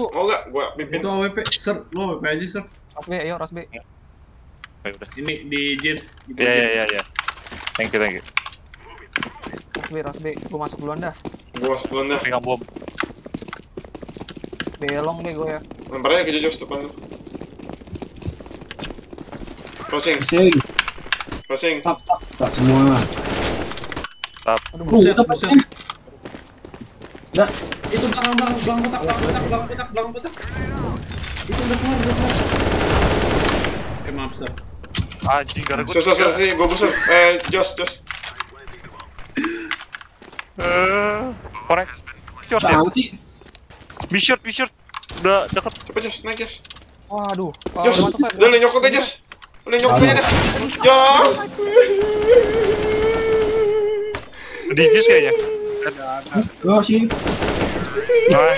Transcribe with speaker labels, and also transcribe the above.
Speaker 1: Mau nggak? Gua pimpin.
Speaker 2: Itu AWP, Sir. Lo AWP aja, Sir.
Speaker 3: Ras B, ayo Ras B.
Speaker 4: Ayo udah.
Speaker 2: Ini di James.
Speaker 4: Iya. Thank you.
Speaker 3: Ras B. Gue masuk duluan dah.
Speaker 1: Gua masuk duluan dah.
Speaker 4: Pegang bom.
Speaker 3: Belong deh gue ya.
Speaker 1: Lempar aja ke Jojos depan lu. Crossing.
Speaker 5: Tak semua.
Speaker 3: Aduh,
Speaker 2: Buset.
Speaker 5: Udah.
Speaker 2: Itu belakang kotak. Itu udah keluar. Maaf, Sir.
Speaker 4: Anjing gara gue.
Speaker 1: Sini, gua busur. Jos.
Speaker 4: Korek. Short ya.
Speaker 5: Banget sih.
Speaker 4: Be short. Udah deket.
Speaker 1: Cepet Jos, naik Jos.
Speaker 3: waduh.
Speaker 1: Jos, udah lu nyokok aja Jos. Lu nyokok aja dah. Jos.
Speaker 4: Di jus kayaknya.
Speaker 5: Oh sih.
Speaker 4: Nah,